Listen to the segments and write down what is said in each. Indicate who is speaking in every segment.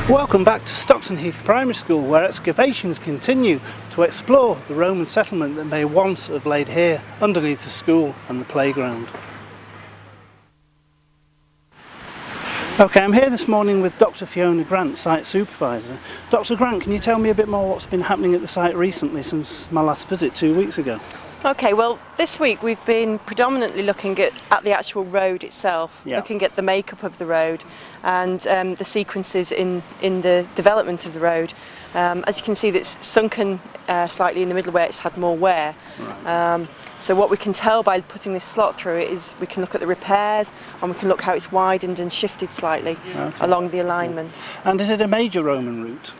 Speaker 1: Welcome back to Stockton Heath Primary School, where excavations continue to explore the Roman settlement that may once have laid here underneath the school and the playground. Okay, I'm here this morning with Dr. Fiona Grant, Site Supervisor. Dr. Grant, can you tell me a bit more what's been happening at the site recently since my last visit 2 weeks ago?
Speaker 2: Okay, well this week we've been predominantly looking at the actual road itself, looking at the makeup of the road and the sequences in the development of the road. As you can see, it's sunken slightly in the middle where it's had more wear. Right. So what we can tell by putting this slot through it is we can look at the repairs and we can look how it's widened and shifted slightly along the alignment.
Speaker 1: Yeah. And is it a major Roman route?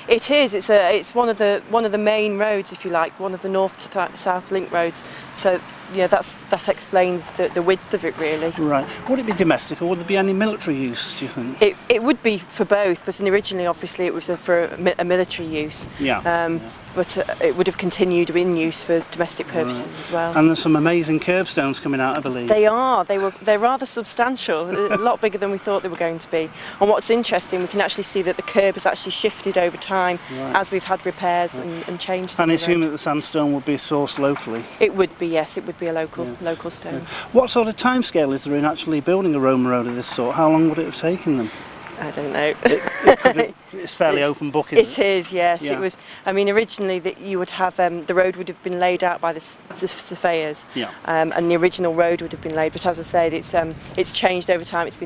Speaker 2: It is. It's one of the main roads, if you like, one of the north to south link roads. So yeah, that explains the width of it, really. Right.
Speaker 1: Would it be domestic or would there be any military use, do you think?
Speaker 2: It would be for both, but originally obviously it was for a military use. Yeah. But it would have continued in use for domestic purposes as well.
Speaker 1: And there's some amazing curbstones coming out, I believe.
Speaker 2: They are. They're rather substantial, a lot bigger than we thought they were going to be. And what's interesting, we can actually see that the curb has actually shifted over time as we've had repairs and changes.
Speaker 1: And I assume that the sandstone would be sourced locally?
Speaker 2: It would be, yes. It would be a local stone.
Speaker 1: Yeah. What sort of timescale is there in actually building a Roman road of this sort? How long would it have taken them?
Speaker 2: I don't know.
Speaker 1: It's fairly open book, isn't it?
Speaker 2: It is, yes. Yeah. It was. I mean, originally you would have the road would have been laid out by the surveyors, and the original road would have been laid. But as I said, it's changed over time. It's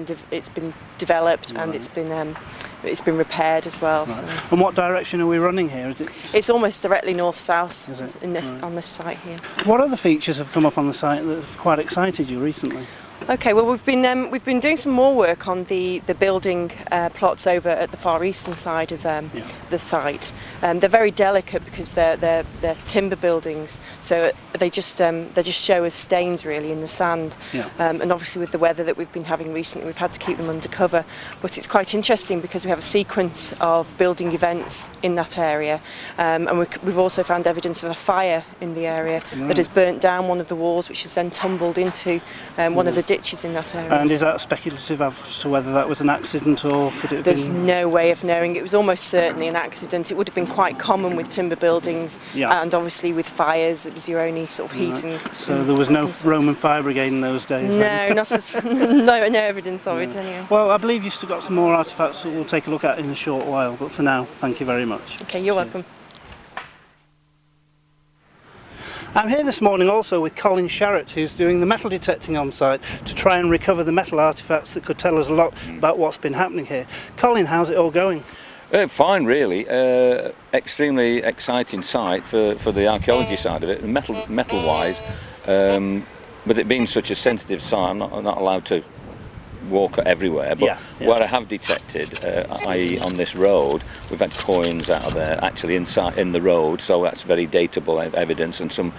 Speaker 2: been developed and it's been repaired as well. Right. So.
Speaker 1: And what direction are we running here? Is it?
Speaker 2: It's almost directly north-south on this site here.
Speaker 1: What other features have come up on the site that have quite excited you recently?
Speaker 2: Okay, well we've been doing some more work on the building plots over at the far eastern side of the site. They're very delicate because they're timber buildings, so they just show as stains really in the sand. Yeah. And obviously with the weather that we've been having recently, we've had to keep them under cover. But it's quite interesting because we have a sequence of building events in that area, and we've also found evidence of a fire in the area that has burnt down one of the walls, which has then tumbled into one of the ditches in that area.
Speaker 1: And is that speculative as to whether that was an accident or could it have
Speaker 2: There's no way of knowing. It was almost certainly an accident. It would have been quite common with timber buildings and obviously with fires it was your only sort of heat and
Speaker 1: so there was no Roman fire brigade in those days?
Speaker 2: No, no evidence of it anyway.
Speaker 1: Well, I believe you've still got some more artefacts that we'll take a look at in a short while, but for now, thank you very much.
Speaker 2: Okay, you're welcome.
Speaker 1: I'm here this morning also with Colin Sharrett, who's doing the metal detecting on site to try and recover the metal artefacts that could tell us a lot about what's been happening here. Colin, how's it all going?
Speaker 3: Fine, really. Extremely exciting site for the archaeology side of it, metal-wise. With it being such a sensitive site, I'm not allowed to walk everywhere, but what I have detected, i.e. on this road, we've had coins out of there actually inside in the road, so that's very datable evidence, and some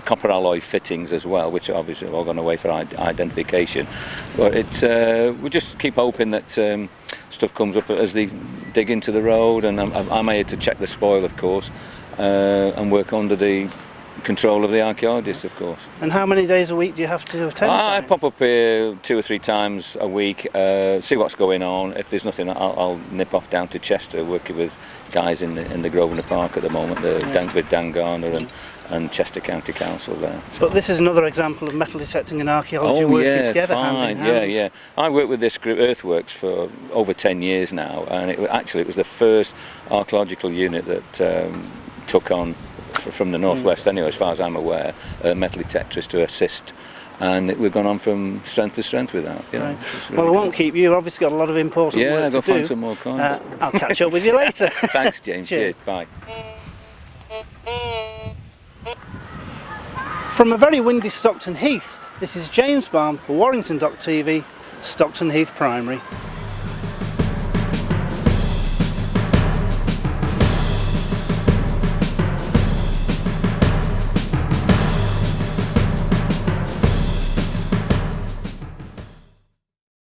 Speaker 3: copper alloy fittings as well, which are obviously all gone away for identification. But it's we just keep hoping that stuff comes up as they dig into the road, and I'm here to check the spoil, of course, and work under the control of the archaeologists, of course.
Speaker 1: And how many days a week do you have to attend?
Speaker 3: I pop up here 2 or 3 times a week, see what's going on. If there's nothing, I'll nip off down to Chester, working with guys in the Grosvenor Park at the moment, with Dan Garner and Chester County Council there. So.
Speaker 1: But this is another example of metal detecting and archaeology working together hand in hand.
Speaker 3: Yeah. I worked with this group, Earthworks, for over 10 years now, and it was the first archaeological unit that took on, from the northwest anyway, as far as I'm aware, metal detectors to assist, and we've gone on from strength to strength with that. Really
Speaker 1: well, I won't keep you. You've obviously got a lot of important work to do.
Speaker 3: Yeah, go find some more coins.
Speaker 1: I'll catch up with you later.
Speaker 3: Thanks, James. Cheers. Bye.
Speaker 1: From a very windy Stockton Heath, this is James Balme for Warrington.TV, Stockton Heath Primary.